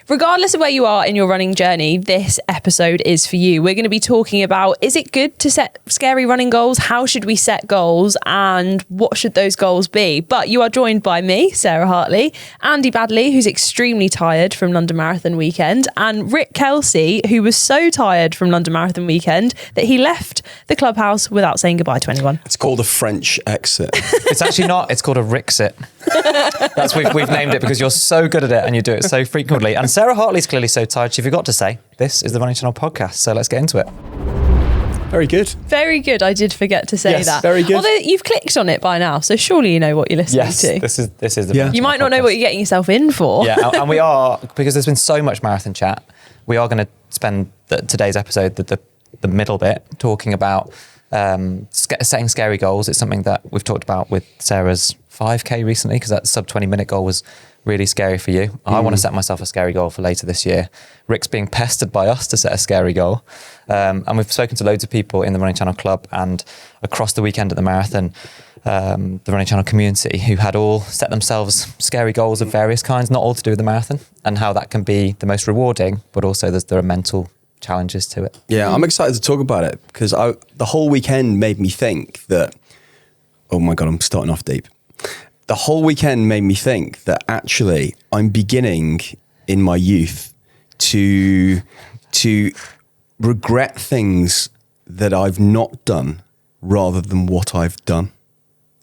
Regardless of where you are in your running journey, this episode is for you. We're going to be talking about, is it good to set scary running goals? How should we set goals? And what should those goals be? But you are joined by me, Sarah Hartley, Andy Baddeley, who's extremely tired from London Marathon weekend, and Rick Kelsey, who was so tired from London Marathon weekend that he left the clubhouse without saying goodbye to anyone. It's called a French exit. It's actually not. It's called a Ricksit. That's we've named it because you're so good at it and you do it so frequently. And Sarah Hartley's clearly so tired she forgot to say, this is the Running Channel podcast. So let's get into it. Very good. Very good. I did forget to say that. Very good. Although you've clicked on it by now, so surely you know what you're listening to. This is the Running You might Channel not know podcast. what you're getting yourself in for. Yeah, and we are, because there's been so much marathon chat, we are going to spend today's episode, the middle bit, talking about setting scary goals. It's something that we've talked about with Sarah's 5K recently, because that sub 20-minute goal was really scary for you. I want to set myself a scary goal for later this year. Rick's being pestered by us to set a scary goal. And we've spoken to loads of people in the Running Channel Club and across the weekend at the marathon, the Running Channel community, who had all set themselves scary goals of various kinds, not all to do with the marathon, and how that can be the most rewarding, but also there are mental challenges to it. Yeah, I'm excited to talk about it because the whole weekend made me think that, oh my God, I'm starting off deep. The whole weekend made me think that actually I'm beginning in my youth to regret things that I've not done rather than what I've done.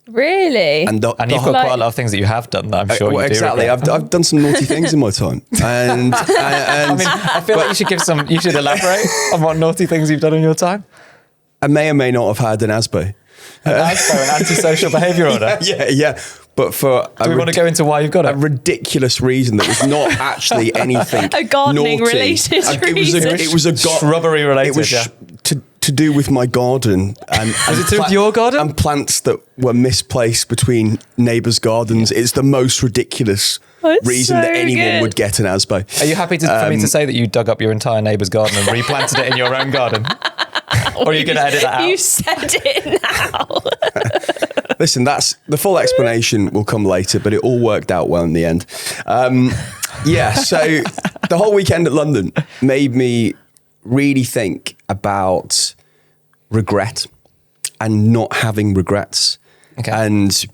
Really? And you've got quite a lot of things that you have done that I'm sure you do. Exactly. I've done some naughty things in my time. And I feel like you should elaborate on what naughty things you've done in your time. I may or may not have had an ASBO. An antisocial behaviour order. Yeah. But for do we want to go into why you've got it? A ridiculous reason that was not actually anything a gardening naughty. related reason. It was a shrubbery related. It was to do with my garden and was it to do with your garden and plants that were misplaced between neighbours' gardens. It's the most ridiculous reason that anyone would get an ASBO. Are you happy for me to say that you dug up your entire neighbour's garden and replanted it in your own garden? Or are you going to edit that out? You said it now. Listen, that's the full explanation will come later, but it all worked out well in the end. So the whole weekend at London made me really think about regret and not having regrets and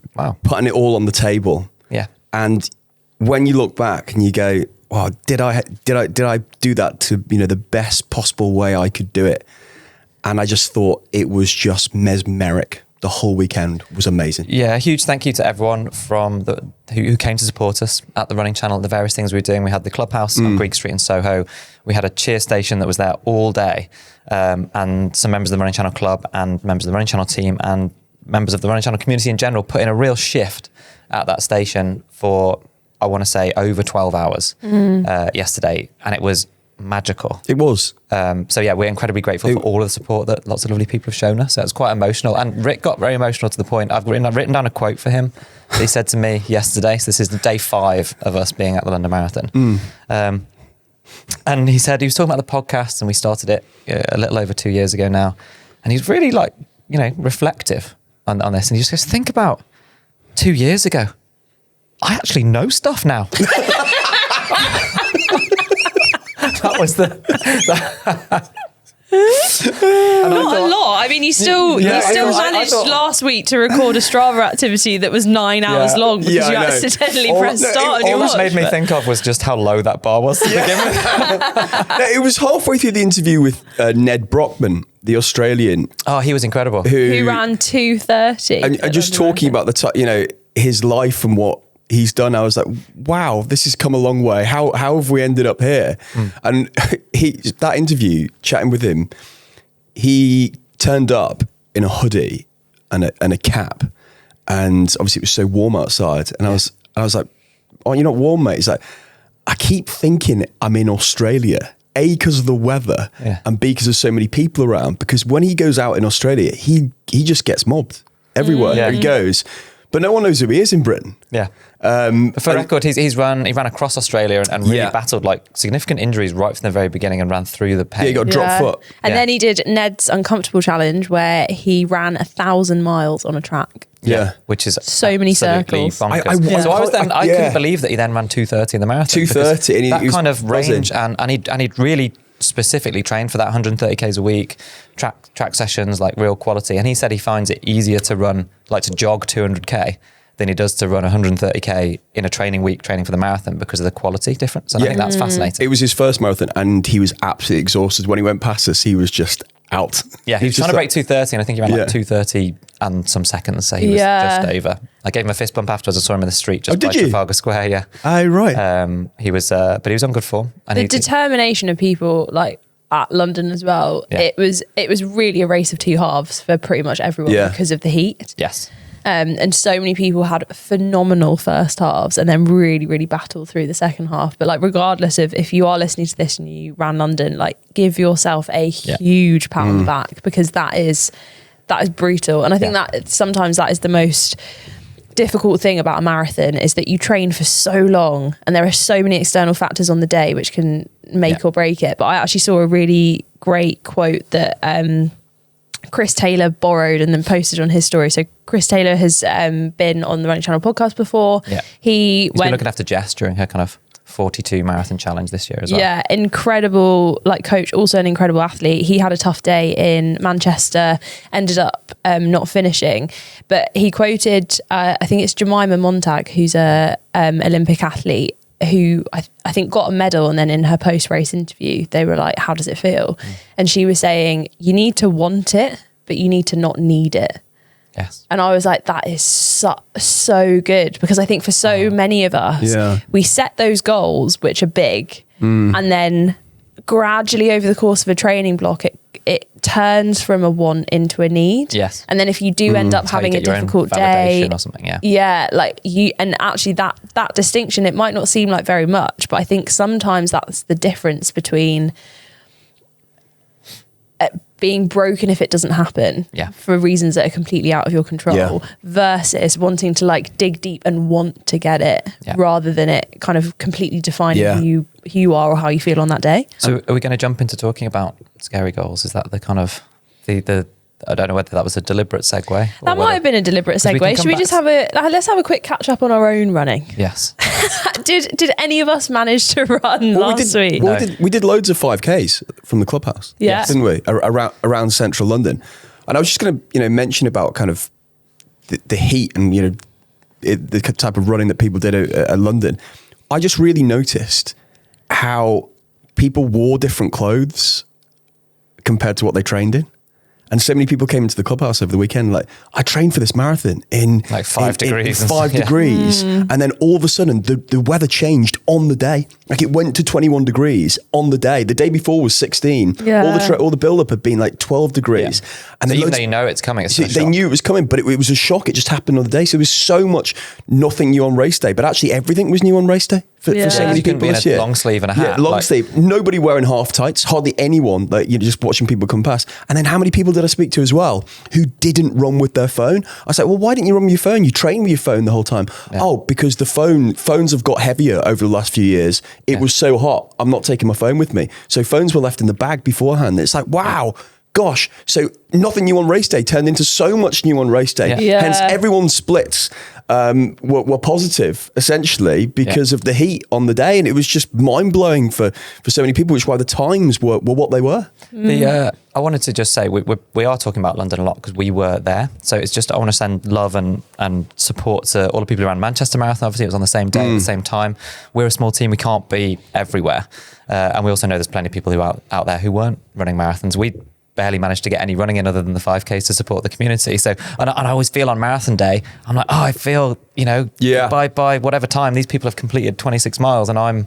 putting it all on the table. Yeah. And when you look back and you go, wow, did I do that to, the best possible way I could do it? And I just thought it was just mesmeric. The whole weekend was amazing. Yeah, a huge thank you to everyone who came to support us at the Running Channel, the various things we were doing. We had the clubhouse on Greek Street in Soho. We had a cheer station that was there all day, and some members of the Running Channel Club and members of the Running Channel team and members of the Running Channel community in general put in a real shift at that station for, I want to say, over 12 hours yesterday, and it was magical. It was. We're incredibly grateful for all of the support that lots of lovely people have shown us. So it's quite emotional. And Rick got very emotional to the point, I've written down a quote for him that he said to me yesterday. So this is the day 5 of us being at the London Marathon. And he said, he was talking about the podcast, and we started it a little over 2 years ago now. And he's really reflective on this. And he just goes, think about 2 years ago. I actually know stuff now. That was not a lot. I mean, you still managed last week to record a Strava activity that was 9 hours long because you accidentally pressed start on your watch. All it made me think of was just how low that bar was to begin with. It was halfway through the interview with Ned Brockman, the Australian. Oh, he was incredible. Who ran 2:30. And just talking about his life and what he's done, I was like, wow, this has come a long way. How have we ended up here? And that interview, chatting with him, he turned up in a hoodie and a cap, and obviously it was so warm outside. And I was like, oh, you're not warm, mate. He's like, I keep thinking I'm in Australia. A, because of the weather, and B, because there's so many people around. Because when he goes out in Australia, he just gets mobbed everywhere he goes. but no one knows who he is in Britain. Yeah. For record, he ran across Australia and really battled like significant injuries right from the very beginning and ran through the pain. Yeah, he got drop foot. And then he did Ned's Uncomfortable Challenge, where he ran 1,000 miles on a track. Yeah. Which is so many circles. I couldn't believe that he then ran 2:30 in the marathon. 2:30, and that kind of range, and he'd really specifically trained for that 130 k's a week, track sessions, like real quality. And he said he finds it easier to jog 200k than he does to run 130k in a training week, training for the marathon, because of the quality difference. And I think that's fascinating. It was his first marathon, and he was absolutely exhausted. When he went past us, he was just out. Yeah, he was trying to break 2:30, and I think he ran like 2:30 and some seconds, so he was just over. I gave him a fist bump afterwards. I saw him in the street just by Trafalgar Square. Yeah. Oh, right. He was, but he was on good form. And the determination of people like at London as well. Yeah. It was really a race of two halves for pretty much everyone because of the heat. Yes. And so many people had phenomenal first halves and then really, really battled through the second half. But like, regardless of if you are listening to this and you ran London, like, give yourself a huge pat on the back, because that is brutal. And I think that sometimes that is the most difficult thing about a marathon, is that you train for so long and there are so many external factors on the day which can make or break it. But I actually saw a really great quote that Chris Taylor borrowed and then posted on his story. So Chris Taylor has been on the Running Channel podcast before. Yeah. He's been looking after Jess during her kind of 42 marathon challenge this year as well. Yeah, incredible coach, also an incredible athlete. He had a tough day in Manchester, ended up not finishing, but he quoted, I think it's Jemima Montag, who's a Olympic athlete, who I think got a medal, and then in her post-race interview they were like, how does it feel? And she was saying, you need to want it, but you need to not need it. Yes. And I was like, that is so good, because I think for so many of us, we set those goals which are big, and then gradually over the course of a training block, it turns from a want into a need. Yes. And then if you do end up having a difficult day or something, like you, and actually that distinction, it might not seem like very much, but I think sometimes that's the difference between being broken if it doesn't happen for reasons that are completely out of your control, versus wanting to like dig deep and want to get it, rather than it kind of completely defining who you are or how you feel on that day. So are we going to jump into talking about scary goals? Is that the kind of the I don't know whether that was a deliberate segue. That might have been a deliberate segue. Should we just let's have a quick catch up on our own running? Yes. Did any of us manage to run last week? We did loads of 5Ks from the clubhouse, didn't we? Around central London. And I was just going to mention about kind of the heat and the type of running that people did at London. I just really noticed how people wore different clothes compared to what they trained in. And so many people came into the clubhouse over the weekend, like, I trained for this marathon in like 5 degrees. In 5 degrees. And then all of a sudden the weather changed on the day. Like, it went to 21 degrees on the day. The day before was 16. Yeah. All the build-up had been like 12 degrees. Yeah. And so even though you know it's coming, they knew it was coming, but it was a shock. It just happened on the day. So there was so much nothing new on race day, but actually everything was new on race day for so many people this year. Long sleeve and a hat. Yeah, long sleeve. Nobody wearing half tights. Hardly anyone. Like, you're just watching people come past. And then how many people did I speak to as well who didn't run with their phone? I said, well, why didn't you run with your phone? You train with your phone the whole time. Yeah. Oh, because the phones have got heavier over the last few years. It was so hot. I'm not taking my phone with me. So phones were left in the bag beforehand. It's like, wow. Gosh, so nothing new on race day turned into so much new on race day. Yeah. Hence, everyone's splits were positive, essentially, because of the heat on the day. And it was just mind-blowing for so many people, which is why the times were what they were. I wanted to just say, we are talking about London a lot because we were there. So it's just, I want to send love and support to all the people around Manchester Marathon. Obviously, it was on the same day, at the same time. We're a small team. We can't be everywhere. And we also know there's plenty of people who are out there who weren't running marathons. We barely managed to get any running in other than the 5Ks to support the community. So, and I always feel on marathon day, I'm like, I feel, by whatever time, these people have completed 26 miles and I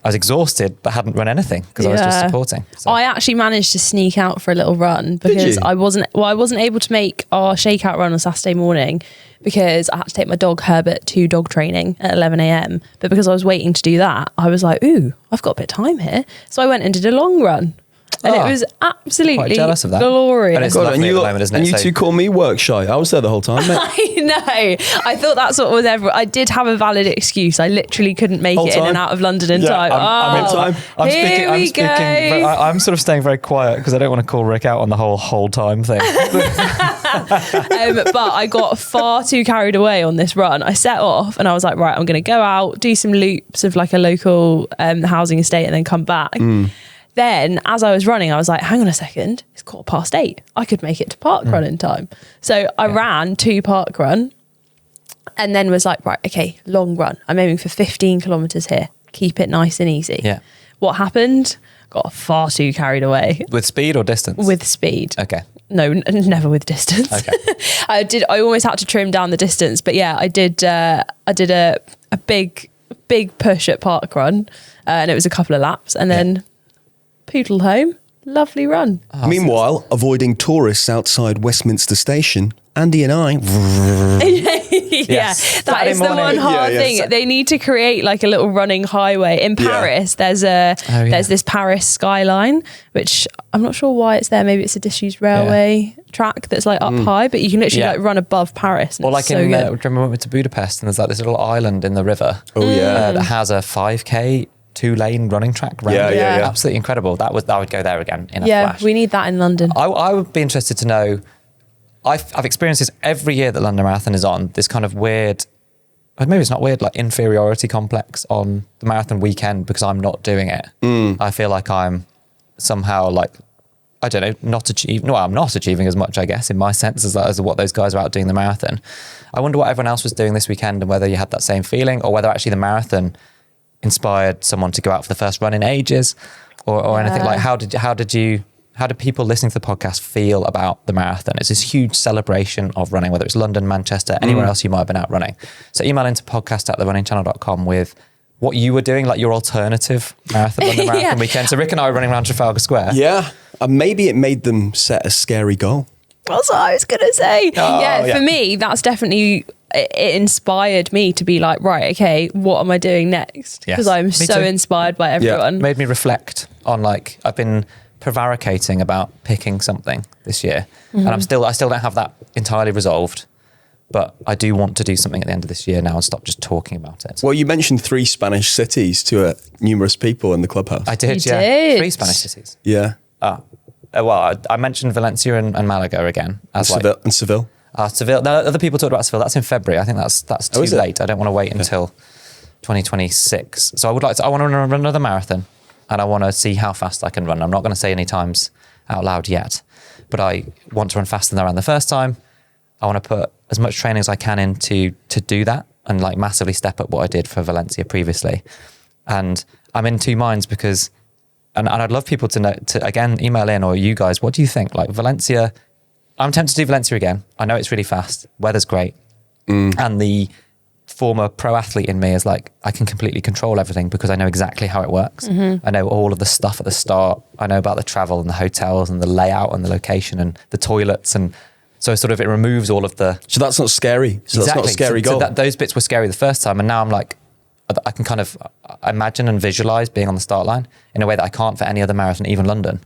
was exhausted, but hadn't run anything because I was just supporting. So. I actually managed to sneak out for a little run because I wasn't able to make our shakeout run on Saturday morning because I had to take my dog Herbert to dog training at 11 a.m. But because I was waiting to do that, I was like, ooh, I've got a bit of time here. So I went and did a long run. And it was absolutely quite jealous of that. glorious. And it's God, lovely and at you, the moment, isn't it? and you So- two call me work shy. I was there the whole time, mate. I know. I thought that's what was ever. I did have a valid excuse. I literally couldn't make Whole it in and time? out of London in time. I'm in time. I'm sort of staying very quiet because I don't want to call Rick out on the whole time thing. But I got far too carried away on this run. I set off and I was like, right, I'm going to go out, do some loops of like a local housing estate and then come back. Then as I was running, I was like, hang on a second, it's 8:15. I could make it to park run in time. So I ran to park run and then was like, right, okay, long run. I'm aiming for 15 kilometers here. Keep it nice and easy. Yeah. What happened? Got far too carried away. With speed or distance? With speed. Okay. No, never with distance. Okay. I almost had to trim down the distance, but yeah, I did a big push at park run, and it was a couple of laps, and then poodled home. Lovely run. Oh, Meanwhile, avoiding tourists outside Westminster Station, Andy and I. That Saturday is the morning. one hard Yeah, thing. They need to create like a little running highway in Paris. There's this Paris skyline, which I'm not sure why it's there. Maybe it's a disused railway track that's like up high, but you can literally like run above Paris. And Or it's like so in, good. remember we went to Budapest and there's like this little island in the river that has a 5K 2-lane running track round it. Yeah. Absolutely incredible. I would go there again in a Yeah, flash. we need that in London. I would be interested to know, I've experienced this every year that London Marathon is on, this kind of weird, maybe it's not weird, like inferiority complex on the marathon weekend because I'm not doing it. I feel like I'm somehow like, I don't know, I'm not achieving as much, I guess, in my sense as what those guys are out doing the marathon. I wonder what everyone else was doing this weekend and whether you had that same feeling or whether actually the marathon inspired someone to go out for the first run in ages or anything. Like how did people listening to the podcast feel about the marathon? It's this huge celebration of running, whether it's London, Manchester, anywhere else you might have been out running. So email into podcast@therunningchannel.com with what you were doing, like your alternative marathon, London Marathon weekend. So Rick and I were running around Trafalgar Square. Yeah. And maybe it made them set a scary goal. That's what I was going to say. yeah. For me, that's definitely, it inspired me to be like, right, okay, what am I doing next? Yes. Because I'm Me so too. inspired by everyone. Made me reflect on like, I've been prevaricating about picking something this year and I still don't have that entirely resolved, but I do want to do something at the end of this year now and stop just talking about it. Well, you mentioned 3 Spanish cities to numerous people in the clubhouse. I did, You yeah. did. 3 Spanish cities. Yeah. Well, I mentioned Valencia and Malaga again as like Seville. And Seville. Seville. No, other people talked about Seville. That's in February. I think that's too is it? late. I don't want to wait until 2026. So I want to run another marathon, and I want to see how fast I can run. I'm not going to say any times out loud yet, but I want to run faster than I ran the first time. I want to put as much training as I can in to do that and like massively step up what I did for Valencia previously. And I'm in 2 minds because. And I'd love people to again email in, or you guys, what do you think? Like Valencia, I'm tempted to do Valencia again. I know it's really fast, weather's great, and the former pro athlete in me is like, I can completely control everything because I know exactly how it works. I know all of the stuff at the start. I know about the travel and the hotels and the layout and the location and the toilets, and so sort of it removes all of the. So that's not scary. So that's not a scary goal. Those bits were scary the first time, and now I'm like, I can kind of imagine and visualize being on the start line in a way that I can't for any other marathon, even London.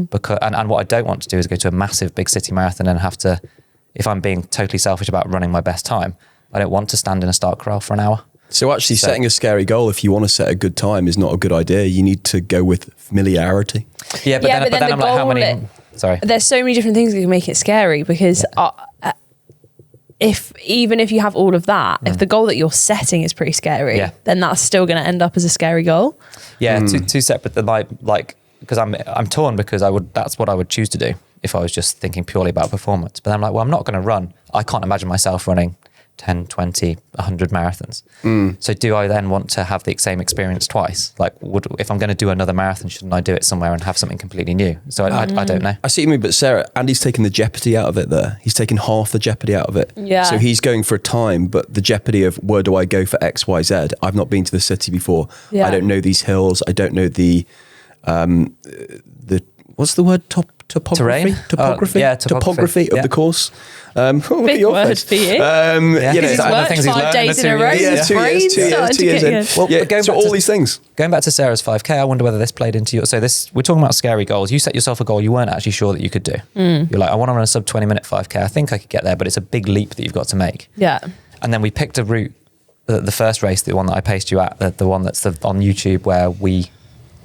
Because and what I don't want to do is go to a massive big city marathon and have to, if I'm being totally selfish about running my best time, I don't want to stand in a start corral for an hour. So actually setting a scary goal, if you want to set a good time, is not a good idea. You need to go with familiarity. Yeah, but then the I'm like, how many? Sorry. There's so many different things that can make it scary because if you have all of that, if the goal that you're setting is pretty scary, then that's still going to end up as a scary goal. Yeah, two separate. Like because I'm torn because that's what I would choose to do if I was just thinking purely about performance. But I'm like, well, I'm not going to run. I can't imagine myself running 10, 20, 100 marathons. So do I then want to have the same experience twice? Like, if I'm going to do another marathon, shouldn't I do it somewhere and have something completely new? So I don't know. I see what you mean, but Sarah, Andy's taken the jeopardy out of it there. He's taken half the jeopardy out of it. Yeah. So he's going for a time, but the jeopardy of where do I go for X, Y, Z? I've not been to the city before. Yeah. I don't know these hills. I don't know the what's the word? Terrain? Topography of the course. Big word for you. He's worked 5 days in a row. Yeah, 2 years in. So all these things. Going back to Sarah's 5K, I wonder whether this played into your... So we're talking about scary goals. You set yourself a goal you weren't actually sure that you could do. You're like, I want to run a sub 20 minute 5K. I think I could get there, but it's a big leap that you've got to make. Yeah. And then we picked a route, the first race, the one that I paced you at, the one that's on YouTube where we,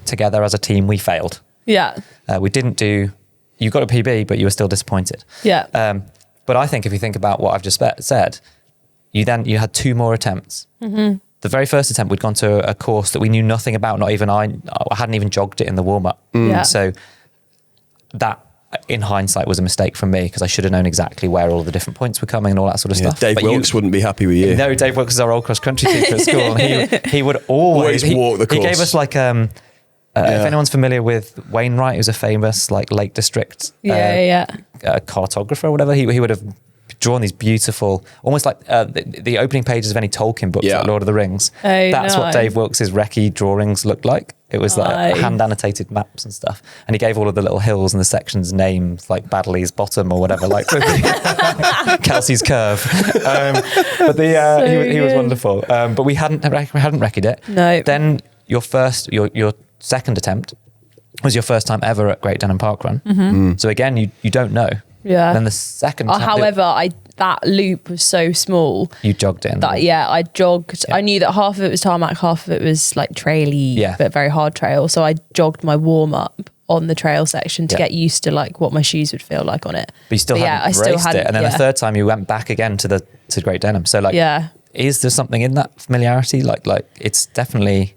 together as a team, we failed. Yeah. We didn't do... You got a PB, but you were still disappointed. Yeah. But I think if you think about what I've just said, you had 2 more attempts. Mm-hmm. The very first attempt, we'd gone to a course that we knew nothing about. Not even I hadn't even jogged it in the warm-up. Yeah. So that, in hindsight, was a mistake from me because I should have known exactly where all the different points were coming and all that sort of stuff. Dave Wilkes wouldn't be happy with you. No, Dave Wilkes is our old cross-country teacher at school. And he would always walk the course. He gave us like... If anyone's familiar with Wainwright, who's a famous like Lake District cartographer or whatever, he would have drawn these beautiful, almost like the opening pages of any Tolkien books, like Lord of the Rings. That's what Dave Wilkes' recce drawings looked like. It was like hand annotated maps and stuff. And he gave all of the little hills and the sections names, like Baddeley's Bottom or whatever, like Kelsey's Curve. But he was wonderful. But we hadn't recce'd it. No. Then your second attempt was your first time ever at Great Denham Park Run. So again, you don't know. Yeah. Then the second attempt, however, that loop was so small. you jogged it in. I jogged. I knew that half of it was tarmac, half of it was like traily, but very hard trail. So I jogged my warm up on the trail section to get used to like what my shoes would feel like on it. But you still hadn't raced it. And then the third time you went back again to Great Denham. So like, is there something in that familiarity? Like it's definitely...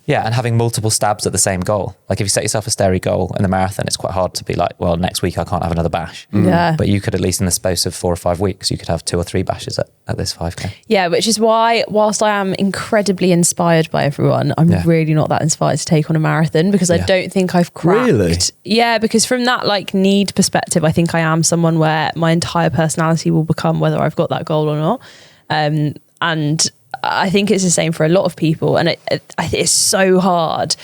Yeah, and having multiple stabs at the same goal. Like if you set yourself a scary goal in the marathon, it's quite hard to be like, well, next week I can't have another bash. Yeah. But you could at least in the space of 4 or 5 weeks, you could have 2 or 3 bashes at this 5K. Yeah, which is why, whilst I am incredibly inspired by everyone, I'm really not that inspired to take on a marathon because I don't think I've cracked. Really? Yeah, because from that like need perspective, I think I am someone where my entire personality will become whether I've got that goal or not. And I think it's the same for a lot of people, and it's so hard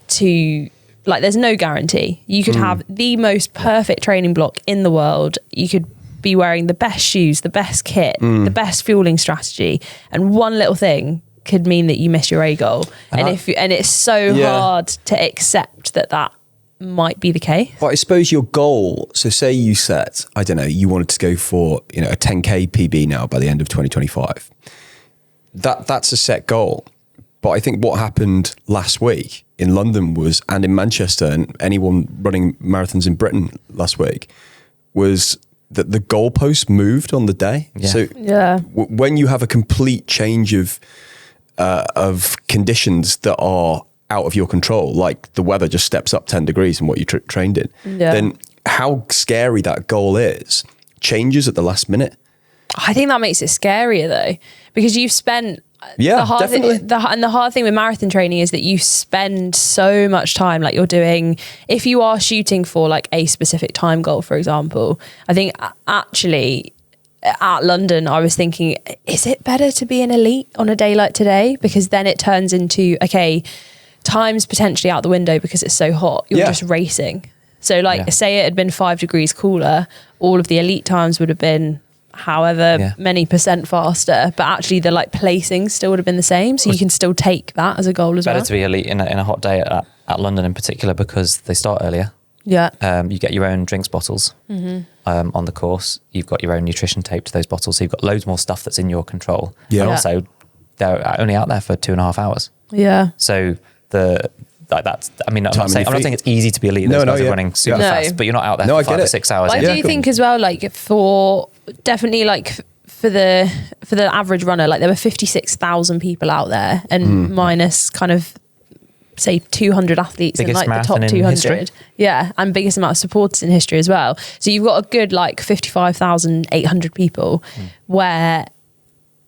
to like. There's no guarantee. You could have the most perfect training block in the world. You could be wearing the best shoes, the best kit, the best fueling strategy, and one little thing could mean that you miss your A goal. And it's so hard to accept that might be the case. But I suppose your goal. So say you set, I don't know, you wanted to go for a 10K PB now by the end of 2025. That's a set goal. But I think what happened last week in London and in Manchester and anyone running marathons in Britain last week was that the goalposts moved on the day. Yeah. So when you have a complete change of conditions that are out of your control, like the weather just steps up 10 degrees in what you trained in, then how scary that goal is changes at the last minute. I think that makes it scarier though, because you've spent definitely. And the hard thing with marathon training is that you spend so much time, like you're doing, if you are shooting for like a specific time goal, for example, I think actually at London, I was thinking, is it better to be an elite on a day like today? Because then it turns into, okay, time's potentially out the window because it's so hot. You're just racing. So like say it had been 5 degrees cooler, all of the elite times would have been however many % faster, but actually the like placings still would have been the same, so you can still take that as a goal as well. Better to be elite in a hot day at London in particular because they start earlier. You get your own drinks bottles on the course. You've got your own nutrition taped to those bottles, so you've got loads more stuff that's in your control. And also they're only out there for 2.5 hours. So that's, I mean, I'm not saying it's easy to be elite. Those guys are running super fast, but you're not out there for 5 or 6 hours. I do think as well, like for definitely like for the average runner, like there were 56,000 people out there, and minus kind of say 200 athletes biggest in like the top 200. And biggest amount of supporters in history as well. So you've got a good like 55,800 people where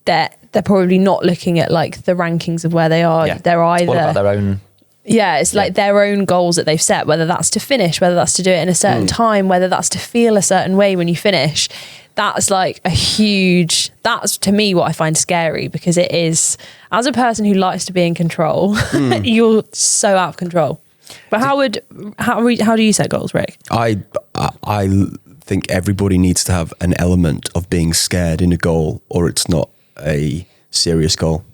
they're probably not looking at like the rankings of where they are. They're either all about their own. It's like their own goals that they've set, whether that's to finish, whether that's to do it in a certain time, whether that's to feel a certain way when you finish. That's like that's to me what I find scary, because it is, as a person who likes to be in control, you're so out of control. But how do you set goals, Rick? I think everybody needs to have an element of being scared in a goal, or it's not a serious goal.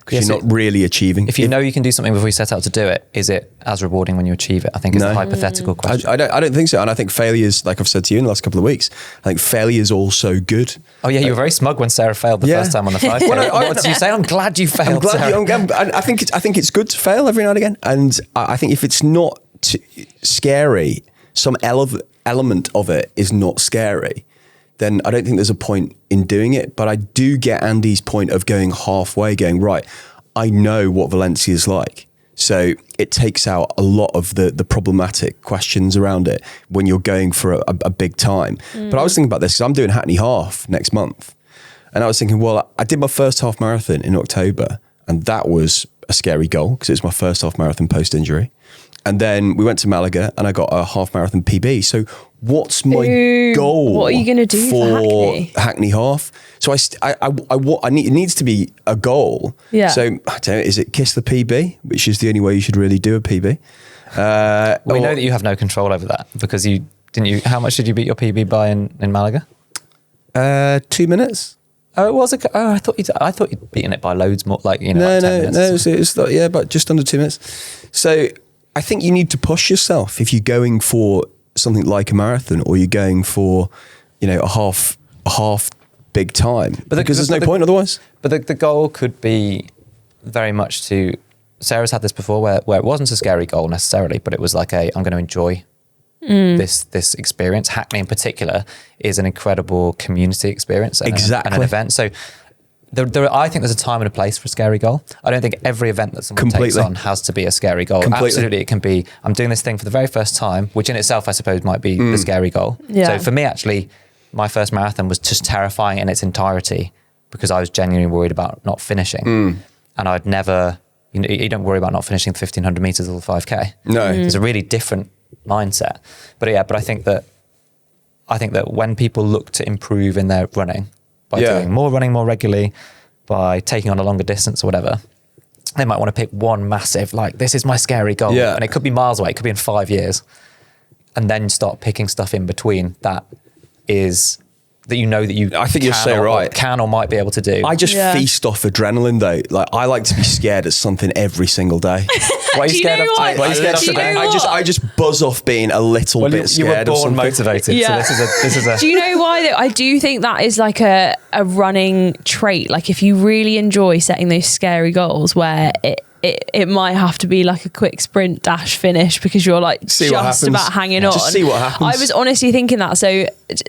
Because you're not really achieving. If you know you can do something before you set out to do it, is it as rewarding when you achieve it? I think it's a hypothetical question. I don't think so. And I think failures, like I've said to you in the last couple of weeks, I think failure is also good. Oh yeah, you were very smug when Sarah failed the first time on the 5K. What did you say? I'm glad you failed, I think it's good to fail every now and again. And I think if it's not scary, some element of it is not scary, then I don't think there's a point in doing it. But I do get Andy's point of going halfway, going, right, I know what Valencia is like. So it takes out a lot of the problematic questions around it when you're going for a big time. But I was thinking about this because I'm doing Hackney Half next month. And I was thinking, well, I did my first half marathon in October, and that was a scary goal because it was my first half marathon post-injury. And then we went to Malaga and I got a half marathon PB. So what's my goal? What are you going to do for Hackney Half? So it needs to be a goal. Yeah. So I don't know, is it kiss the PB, which is the only way you should really do a PB? We know that you have no control over that because how much did you beat your PB by in Malaga? 2 minutes. Oh, it was I thought you'd beaten it by loads more, like, you know, like 10 minutes. No, it's like, yeah, but just under 2 minutes. So I think you need to push yourself if you're going for something like a marathon, or you're going for, you know, a half big time. But because there's no point otherwise. But the goal could be very much to. Sarah's had this before, where it wasn't a scary goal necessarily, but it was like I'm going to enjoy this experience. Hackney in particular is an incredible community experience and an event. So I think there's a time and a place for a scary goal. I don't think every event that someone takes on has to be a scary goal. Absolutely, it can be, I'm doing this thing for the very first time, which in itself I suppose might be the scary goal. Yeah. So for me, actually, my first marathon was just terrifying in its entirety because I was genuinely worried about not finishing. And I'd never, you don't worry about not finishing the 1500 meters or the 5K. No. It's a really different mindset. But I think that when people look to improve in their running, by doing more running more regularly, by taking on a longer distance or whatever, they might want to pick one massive, like, this is my scary goal. Yeah. And it could be miles away, it could be in 5 years. And then start picking stuff in between that is that you know that you I think you're so right. Can or might be able to do. I just feast off adrenaline though. Like, I like to be scared at something every single day. What are you scared of? What are you scared of today? I just buzz off being a little bit scared. You were born motivated. Yeah. So this is a. Do you know why though? I do think that is like a running trait. Like, if you really enjoy setting those scary goals where it might have to be like a quick sprint dash finish because you're like just about hanging on. Just see what happens. I was honestly thinking that. So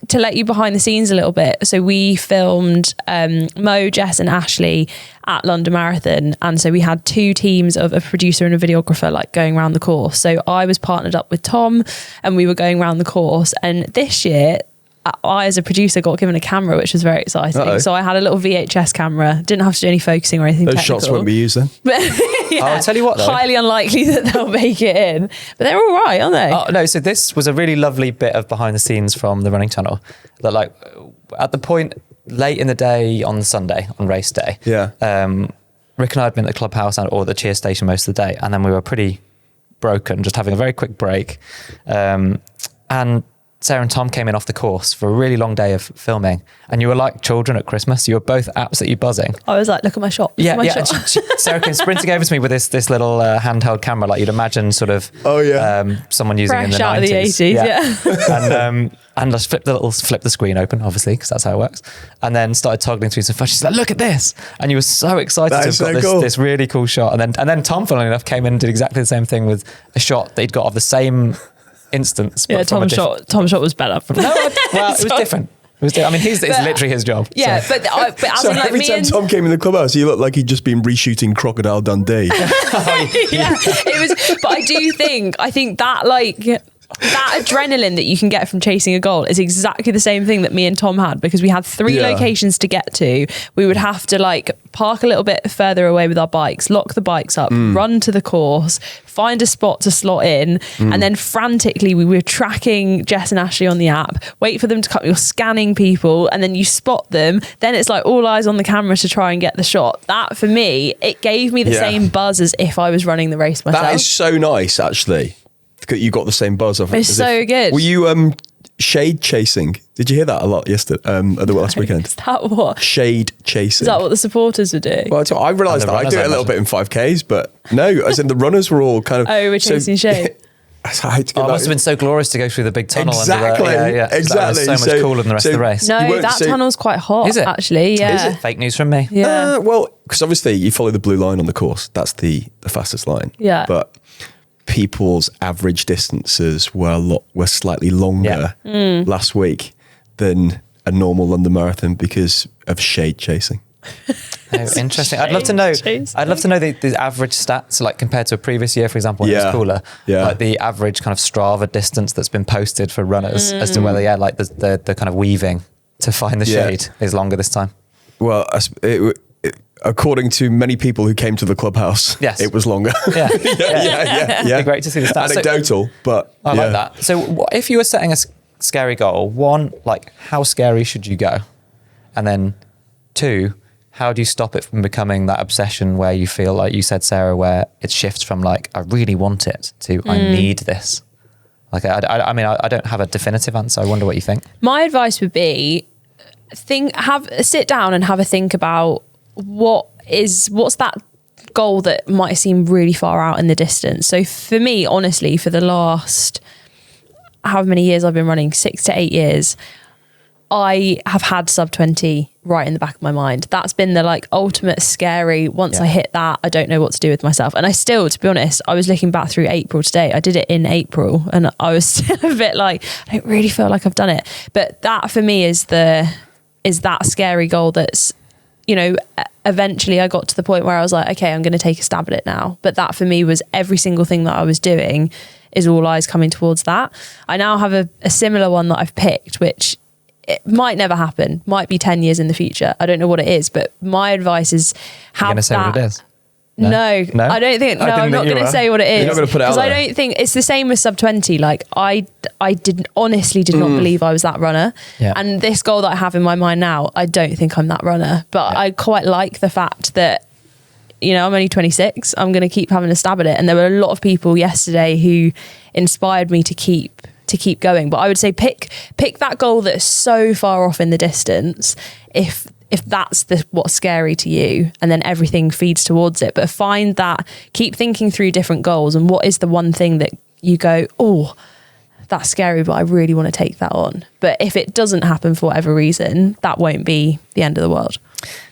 to let you behind the scenes a little bit. So we filmed Mo, Jess and Ashley at London Marathon. And so we had two teams of a producer and a videographer like going around the course. So I was partnered up with Tom and we were going around the course. And this year, I, as a producer, got given a camera, which was very exciting. Uh-oh. So I had a little VHS camera. Didn't have to do any focusing or anything Those technical. shots won't be used then. Yeah, I'll tell you what, though. Highly unlikely that they'll make it in. But they're all right, aren't they? Oh, no, so this was a really lovely bit of behind the scenes from the running channel. That, like, at the point late in the day on Sunday, on race day, Rick and I had been at the clubhouse or the cheer station most of the day. And then we were pretty broken, just having a very quick break. And Sarah and Tom came in off the course for a really long day of filming, and you were like children at Christmas. You were both absolutely buzzing. I was like, look at my shot. And Sarah came sprinting over to me with this little handheld camera, like you'd imagine sort of someone using fresh in the out 90s. Of the 80s, and just flip the screen open, obviously, because that's how it works. And then started toggling through some footage. She's like, look at this. And you were so excited to have got this really cool shot. And then Tom, funnily enough, came in and did exactly the same thing with a shot that he'd got of the same instance. Yeah, Tom's shot was better. Well, it was different. It's literally his job. Yeah, so. but as so in, like, every time Tom came in the clubhouse, he looked like he'd just been reshooting Crocodile Dundee. It was. But I think that, like, that adrenaline that you can get from chasing a goal is exactly the same thing that me and Tom had, because we had 3 locations to get to. We would have to like park a little bit further away with our bikes, lock the bikes up, run to the course, find a spot to slot in, and then frantically we were tracking Jess and Ashley on the app, wait for them to come, you're scanning people, and then you spot them, then it's like all eyes on the camera to try and get the shot. That for me, it gave me the same buzz as if I was running the race myself. That is so nice, actually. You got the same buzz of it. It's so good. Were you shade chasing? Did you hear that a lot yesterday? Last weekend. Is that what? Shade chasing. Is that what the supporters were doing? Well, I realised that I do it a little bit in 5Ks, but no, as in the runners were all kind of. Oh, we're chasing shade. It must have been so glorious to go through the big tunnel. Exactly. Exactly. That was so much cooler than the rest of the race. No, that tunnel's quite hot. Is it? Actually, yeah. Is it? Fake news from me. Yeah. Well, because obviously you follow the blue line on the course. That's the fastest line. Yeah. But people's average distances were slightly longer last week than a normal London Marathon because of shade chasing. Oh, interesting. I'd love to know. I'd love to know the average stats, like compared to a previous year, for example, when it was cooler. Yeah. Like the average kind of Strava distance that's been posted for runners, as to whether like the kind of weaving to find the shade is longer this time. Well, according to many people who came to the clubhouse, it was longer. Yeah. Yeah. It'd be great to see the stats. Anecdotal, but I like that. So if you were setting a scary goal, 1, like how scary should you go? And then 2, how do you stop it from becoming that obsession where you feel like you said, Sarah, where it shifts from like, I really want it to I need this? Like, I mean, I don't have a definitive answer. I wonder what you think. My advice would be sit down and have a think about what's that goal that might seem really far out in the distance. So for me, honestly, for the last however many years I've been running, 6 to 8 years, I have had sub 20 right in the back of my mind. That's been the like ultimate scary. Once I hit that, I don't know what to do with myself. And I still, to be honest, I was looking back through April today. I did it in April and I was still a bit like, I don't really feel like I've done it. But that for me is that scary goal that's, you know, eventually I got to the point where I was like, okay, I'm going to take a stab at it now. But that for me was every single thing that I was doing is all eyes coming towards that. I now have a similar one that I've picked, which it might never happen, might be 10 years in the future. I don't know what it is, but my advice is have that. You're going to say what it is? No, I don't think. No, I'm not going to say what it is. You're not going to put it out there. Because I don't think it's the same with sub 20. Like I honestly did not believe I was that runner. Yeah. And this goal that I have in my mind now, I don't think I'm that runner. But I quite like the fact that, you know, I'm only 26. I'm going to keep having a stab at it. And there were a lot of people yesterday who inspired me to keep going. But I would say pick that goal that's so far off in the distance. If that's what's scary to you, and then everything feeds towards it. But find that, keep thinking through different goals and what is the one thing that you go, oh, that's scary, but I really want to take that on. But if it doesn't happen for whatever reason, that won't be the end of the world.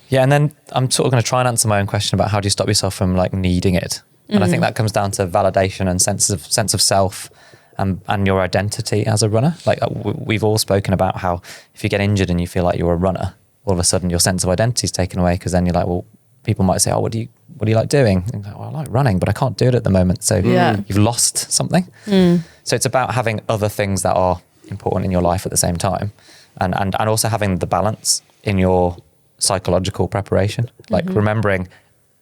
Yeah, and then I'm sort of going to try and answer my own question about how do you stop yourself from like needing it. And I think that comes down to validation and sense of self and your identity as a runner. Like we've all spoken about how if you get injured and you feel like you're a runner, all of a sudden your sense of identity is taken away, because then you're like, well, people might say, oh, what do you like doing? And you're like, well, I like running, but I can't do it at the moment. So you've lost something. So it's about having other things that are important in your life at the same time, and also having the balance in your psychological preparation, like remembering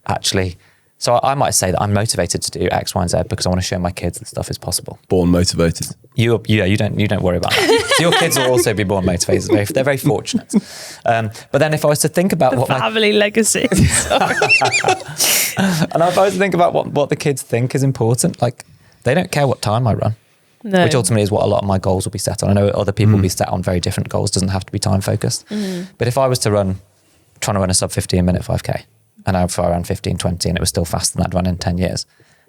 actually. So I might say that I'm motivated to do X, Y, and Z because I want to show my kids that stuff is possible. Born motivated. You don't worry about that. So your kids will also be born motivated. They're very fortunate. But then if I was to think about the what family legacy, and if I was to think about what the kids think is important, like they don't care what time I run, which ultimately is what a lot of my goals will be set on. I know other people will be set on very different goals. Doesn't have to be time focused. But if I was to trying to run a sub 15-minute 5K, and if I ran 15-20 and it was still faster than I'd run in 10 years,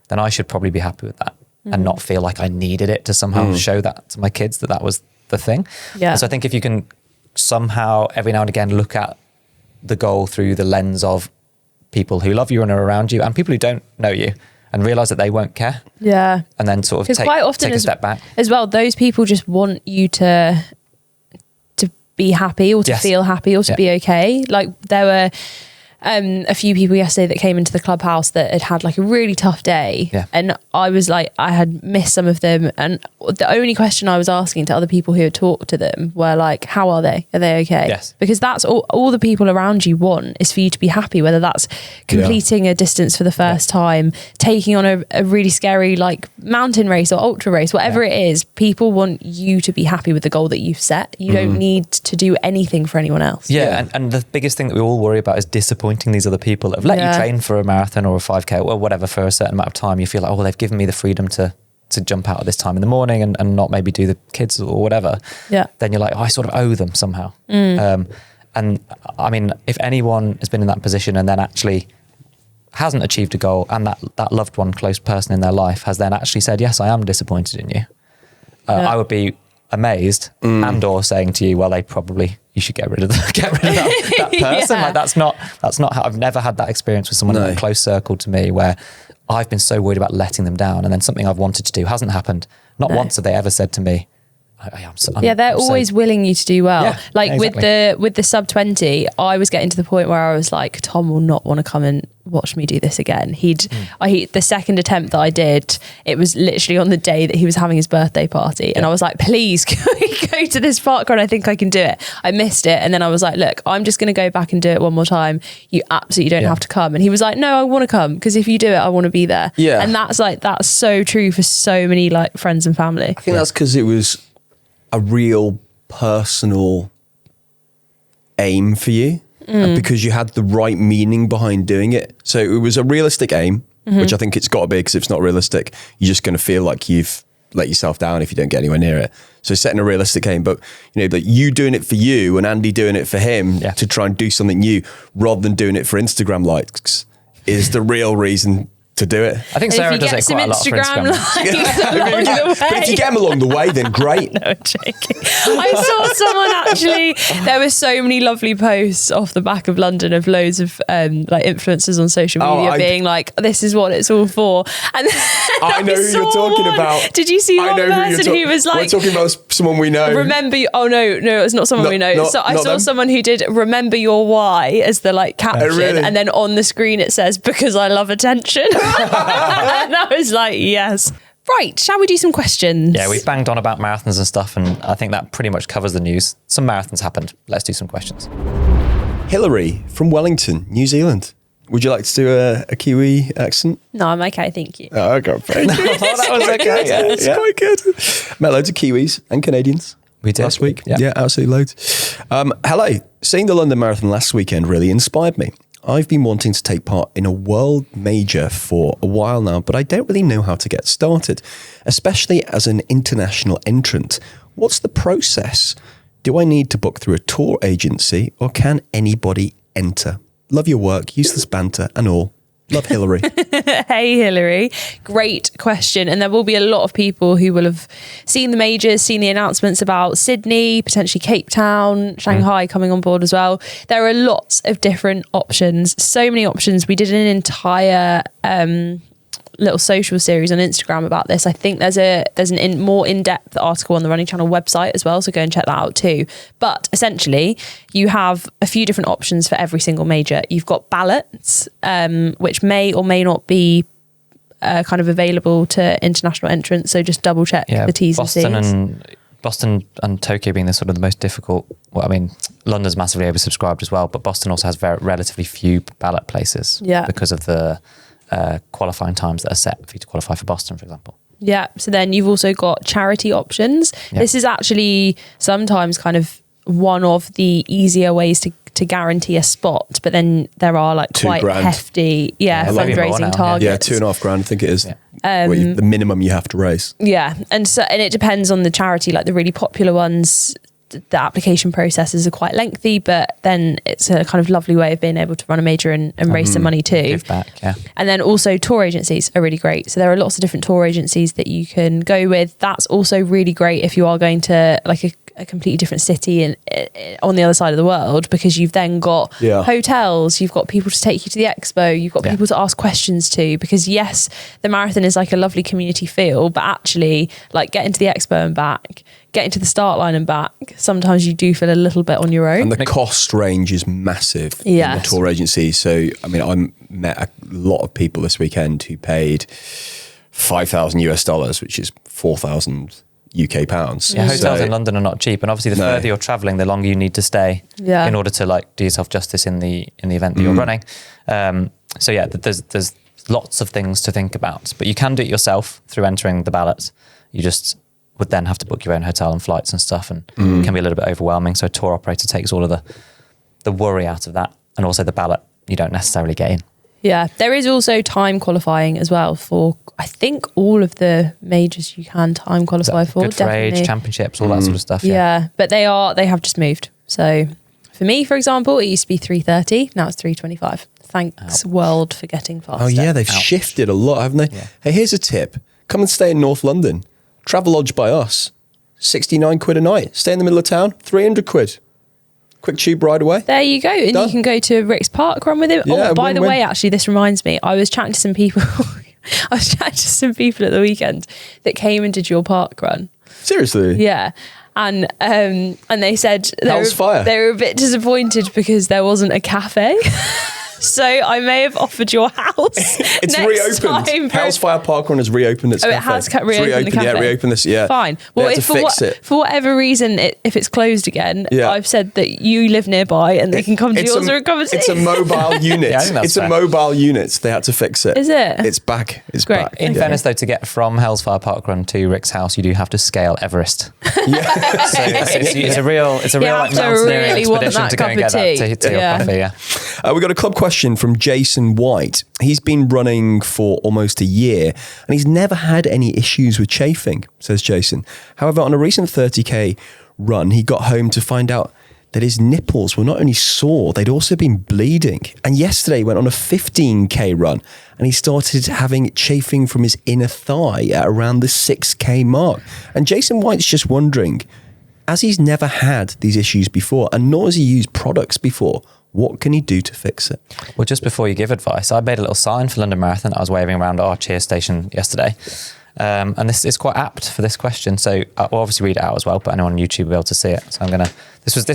then I should probably be happy with that and not feel like I needed it to somehow show that to my kids that was the thing. Yeah. And so I think if you can somehow every now and again look at the goal through the lens of people who love you and are around you and people who don't know you, and realise that they won't care. Yeah. And then sort of take a step back. As well, those people just want you to be happy or to feel happy or to be okay. Like there were a few people yesterday that came into the clubhouse that had had like a really tough day. Yeah. And I was like, I had missed some of them. And the only question I was asking to other people who had talked to them were like, how are they? Are they okay? Yes. Because that's all the people around you want is for you to be happy, whether that's completing a distance for the first time, taking on a really scary like mountain race or ultra race, whatever it is. People want you to be happy with the goal that you've set. You don't need to do anything for anyone else. Yeah. And the biggest thing that we all worry about is disappointing these other people that have let you train for a marathon or a 5K or whatever for a certain amount of time. You feel like, oh, well, they've given me the freedom to jump out at this time in the morning and not maybe do the kids or whatever. Yeah. Then you're like, oh, I sort of owe them somehow. And I mean, if anyone has been in that position and then actually hasn't achieved a goal and that loved one, close person in their life has then actually said, yes, I am disappointed in you. I would be amazed and or saying to you, well, you should get rid of that person. Like that's not how I've never had that experience with someone in a close circle to me where I've been so worried about letting them down and then something I've wanted to do hasn't happened. Not once have they ever said to me, they're always willing you to do well. Yeah, like exactly. with the sub 20, I was getting to the point where I was like, Tom will not want to come and watch me do this again. The second attempt that I did, it was literally on the day that he was having his birthday party, and I was like, please can we go to this park run? I think I can do it. I missed it, and then I was like, look, I'm just going to go back and do it one more time. You absolutely don't have to come. And he was like, no, I want to come because if you do it, I want to be there. Yeah, and that's so true for so many like friends and family. I think that's because it was a real personal aim for you because you had the right meaning behind doing it. So it was a realistic aim, which I think it's got to be, because if it's not realistic, you're just going to feel like you've let yourself down if you don't get anywhere near it. So setting a realistic aim, but like you doing it for you and Andy doing it for him to try and do something new rather than doing it for Instagram likes is the real reason to do it. I think Sarah does it quite a lot for Instagram. But if you get them along the way, then great. No, I'm joking. I saw someone actually, there were so many lovely posts off the back of London of loads of like influencers on social media being like, this is what it's all for. And I know who you're talking about. Did you see one person who was like, we're talking about someone we know. Remember, no, it's not someone we know. So I saw someone who did remember your why as the like caption. Oh, really? And then on the screen it says, because I love attention. And I was like, yes. Right, shall we do some questions? Yeah, we've banged on about marathons and stuff, and I think that pretty much covers the news. Some marathons happened. Let's do some questions. Hillary from Wellington, New Zealand. Would you like to do a Kiwi accent? No, I'm okay, thank you. Oh, okay. That was okay. Yeah, it's quite good. Met loads of Kiwis and Canadians. We did. Last week. Yeah, absolutely loads. Hello. Seeing the London Marathon last weekend really inspired me. I've been wanting to take part in a world major for a while now, but I don't really know how to get started, especially as an international entrant. What's the process? Do I need to book through a tour agency or can anybody enter? Love your work, useless banter and all. Love, Hillary. Hey, Hillary. Great question. And there will be a lot of people who will have seen the majors, seen the announcements about Sydney, potentially Cape Town, Shanghai coming on board as well. There are lots of different options, so many options. We did an entire little social series on Instagram about this. I think there's an more in-depth article on the Running Channel website as well, so go and check that out too. But essentially, you have a few different options for every single major. You've got ballots, which may or may not be kind of available to international entrants, so just double check the T's and C's. Boston and Tokyo being the sort of the most difficult. Well, I mean, London's massively oversubscribed as well, but Boston also has relatively few ballot places because of the qualifying times that are set for you to qualify for Boston, for example. Yeah. So then you've also got charity options. Yep. This is actually sometimes kind of one of the easier ways to guarantee a spot, but then there are like quite hefty fundraising targets. Yeah, $2,500 I think it is. Yeah. The minimum you have to raise. Yeah. And it depends on the charity. Like the really popular ones, the application processes are quite lengthy, but then it's a kind of lovely way of being able to run a major and raise some money too. Give back, yeah. And then also tour agencies are really great. So there are lots of different tour agencies that you can go with. That's also really great if you are going to like a completely different city and on the other side of the world, because you've then got hotels, you've got people to take you to the expo, you've got people to ask questions to, because yes, the marathon is like a lovely community feel, but actually like getting to the expo and back, getting to the start line and back, sometimes you do feel a little bit on your own. And the cost range is massive in the tour agency. So, I mean, I met a lot of people this weekend who paid $5,000 US, which is 4,000 UK pounds. Yeah, hotels in London are not cheap, and obviously the further you're traveling, the longer you need to stay in order to like do yourself justice in the event that you're running. So yeah, there's lots of things to think about, but you can do it yourself through entering the ballot. You just would then have to book your own hotel and flights and stuff, and it can be a little bit overwhelming. So a tour operator takes all of the worry out of that, and also the ballot you don't necessarily get in. Yeah, there is also time qualifying as well for, I think, all of the majors you can time qualify for. Good for age, championships, all that sort of stuff. Yeah, but they have just moved. So for me, for example, it used to be 3:30, now it's 3:25. Thanks world for getting faster. Oh yeah, they've shifted a lot, haven't they? Yeah. Hey, here's a tip. Come and stay in North London. Travelodge by us. 69 quid a night. Stay in the middle of town, 300 quid. Quick tube ride away. There you go. And you can go to Rick's Park run with him. Yeah, by the way, actually, this reminds me, I was chatting to some people at the weekend that came and did your park run. Seriously? Yeah. And they said they were a bit disappointed because there wasn't a cafe. So I may have offered your house. It's reopened. Hellfire Park Run has reopened its cafe. It has reopened the cafe. Yeah, reopened this. Yeah, fine. Well, if for whatever reason, if it's closed again, I've said that you live nearby and they can come to yours or come and see. It's a mobile unit. It's a mobile unit. They had to fix it. Is it? It's back. It's great. back. In fairness, though, to get from Hellfire Park Run to Rick's house, you do have to scale Everest. Yeah. So it's a real like mountaineering expedition to go and get that to your coffee. Yeah. We got a club question from Jason White. He's been running for almost a year and he's never had any issues with chafing, says Jason. However, on a recent 30k run, he got home to find out that his nipples were not only sore, they'd also been bleeding. And yesterday he went on a 15k run and he started having chafing from his inner thigh at around the 6k mark. And Jason White's just wondering, as he's never had these issues before and nor has he used products before, what can he do to fix it? Well, just before you give advice, I made a little sign for London Marathon that I was waving around our cheer station yesterday. And this is quite apt for this question. So we'll obviously read it out as well, but anyone on YouTube will be able to see it. So this was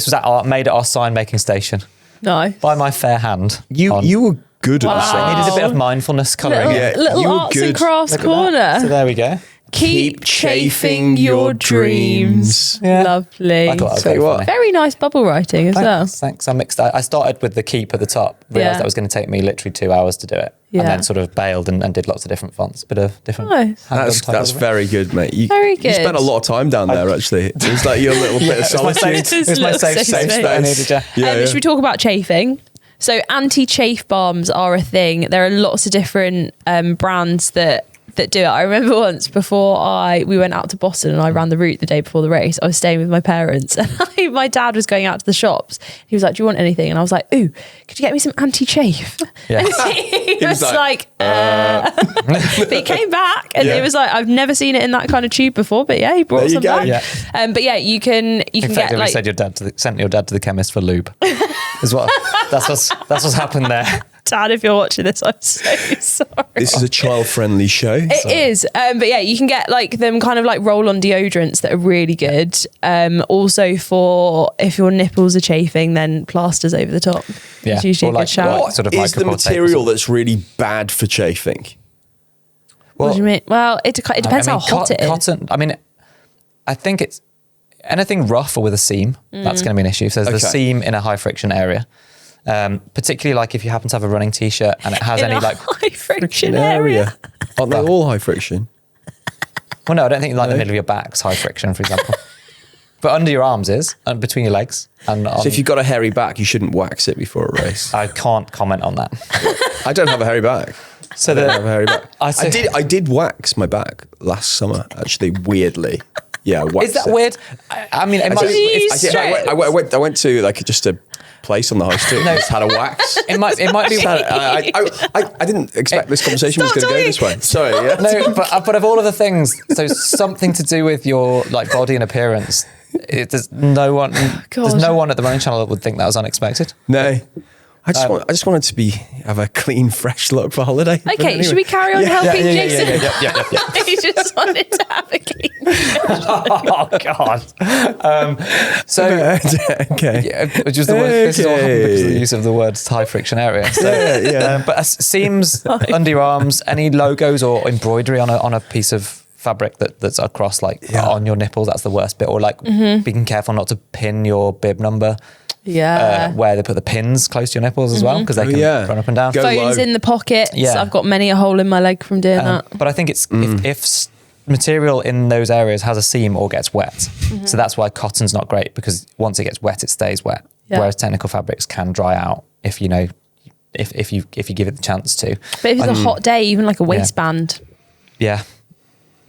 made at our sign making station. No. By my fair hand. You were good at this. I needed a bit of mindfulness colouring. Little arts and crafts corner. So there we go. Keep chafing your dreams. Yeah. Lovely. I thought that was very nice bubble writing as well. Thanks. I started with the keep at the top. Realised that was going to take me literally 2 hours to do it. And then sort of bailed and did lots of different fonts. Bit of different. Nice. That's very good, mate. Very good. You spent a lot of time down there, actually. It was like your little bit of solitude. It was my safe space that I needed. Should we talk about chafing? So anti-chafe balms are a thing. There are lots of different brands that do it. I remember once before we went out to Boston and I ran the route the day before the race. I was staying with my parents and my dad was going out to the shops. He was like, "Do you want anything?" And I was like, "Ooh, could you get me some anti-chafe?" Yeah. And he was like but he came back and he was like, "I've never seen it in that kind of tube before," but yeah, he brought some back. Yeah. But yeah, you can get like. Said sent your dad to the chemist for lube. That's what's happened there. Dad, if you're watching this, I'm so sorry. This is a child-friendly show. It is. But yeah, you can get like them kind of like roll-on deodorants that are really good. Also for if your nipples are chafing, then plasters over the top. Yeah. It's usually a good shout. What is the material that's really bad for chafing? What do you mean? Well, it depends how hot it is. Cotton, I think it's anything rough or with a seam, that's going to be an issue. So there's a seam in a high friction area. Particularly like if you happen to have a running t-shirt and it has any like high friction area. Aren't they all high friction? Well, no, I don't think like the middle of your back's high friction, for example. But under your arms is, and between your legs. And so if you've got a hairy back, you shouldn't wax it before a race. I can't comment on that. I don't have a hairy back. So I don't have a hairy back. I did wax my back last summer, actually, weirdly. Yeah, is that weird? I mean, I went to like just a place on the high street. No, just had a wax. It might be. I didn't expect this conversation was going to go this way. Sorry. Yeah. No, but of all of the things, so something to do with your like body and appearance. There's no one. God. There's no one at the running channel that would think that was unexpected. No. I just wanted to have a clean, fresh look for holiday. Okay, Anyway. should we carry on helping Jason? Yeah. He just wanted to have a clean. Oh God. Okay. Yeah, which is the word. This is all happened because of the use of the words high friction area. So, but seams under your arms, any logos or embroidery on a piece of fabric that's across on your nipples, that's the worst bit. Or being careful not to pin your bib number. Yeah. Where they put the pins close to your nipples as well, because they can run up and down. Go Phones low. in the pockets. Yeah. I've got many a hole in my leg from doing that. But I think it's if material in those areas has a seam or gets wet, so that's why cotton's not great, because once it gets wet, it stays wet. Yeah. Whereas technical fabrics can dry out if you give it the chance to. But if it's a hot day, even like a waistband. Yeah,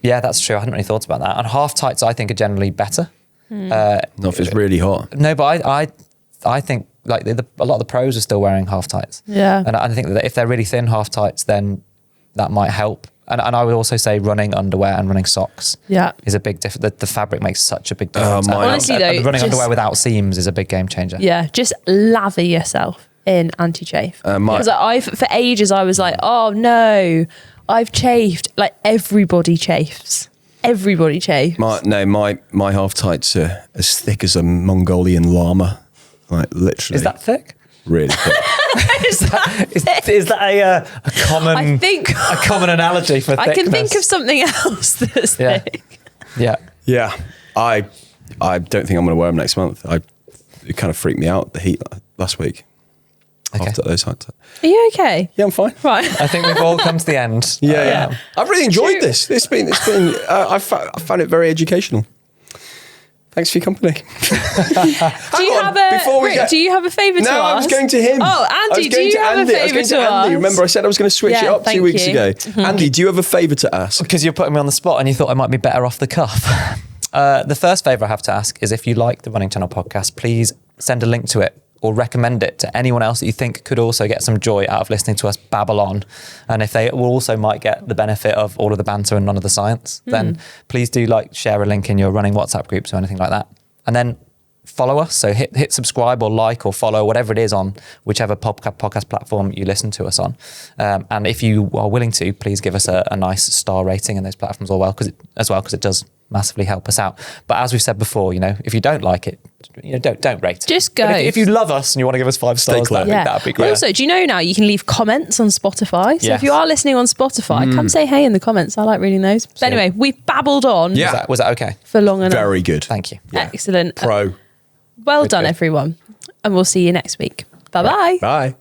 that's true. I hadn't really thought about that. And half tights, I think, are generally better. Not if it's really hot. No, but I think like a lot of the pros are still wearing half tights. Yeah. And I think that if they're really thin half tights, then that might help. And I would also say running underwear and running socks is a big difference. The fabric makes such a big difference. Honestly, though, running underwear without seams is a big game changer. Yeah, just lather yourself in anti-chafe. Because for ages I was like, oh no, I've chafed. Like everybody chafes. Everybody chafes. My half tights are as thick as a Mongolian llama. Like literally. Is that thick? Really thick. Is that a common? I think a common analogy for thickness. I can think of something else that's thick. Yeah. Yeah. I don't think I'm going to wear them next month. It kind of freaked me out, the heat last week. Okay. After those hot tights. Are you okay? Yeah, I'm fine. Right. I think we've all come to the end. Yeah. I've really enjoyed this. It's been. I found it very educational. Thanks for your company. Do you have a favour to ask? No, I was going to him. Oh, Andy, do you have a favour to ask? Remember, I said I was going to switch it up 2 weeks ago. Andy, do you have a favour to ask? Because you're putting me on the spot and you thought I might be better off the cuff. The first favour I have to ask is, if you like the Running Channel podcast, please send a link to it or recommend it to anyone else that you think could also get some joy out of listening to us babble on. And if they also might get the benefit of all of the banter and none of the science, then please do share a link in your running WhatsApp groups or anything like that. And then follow us. So hit subscribe or like or follow, whatever it is, on whichever podcast platform you listen to us on. And if you are willing to, please give us a nice star rating in those platforms because it does massively help us out. But as we've said before, if you don't like it, don't rate it. Just go. But if you love us and you want to give us 5 stars, that'd be great. Also, do you know now you can leave comments on Spotify? So if you are listening on Spotify, come say hey in the comments. I like reading those. But anyway, we've babbled on. Yeah. Was that okay? For long enough. Very good. Thank you. Yeah. Excellent. Pro. Well done, everyone. And we'll see you next week. Bye-bye. Bye.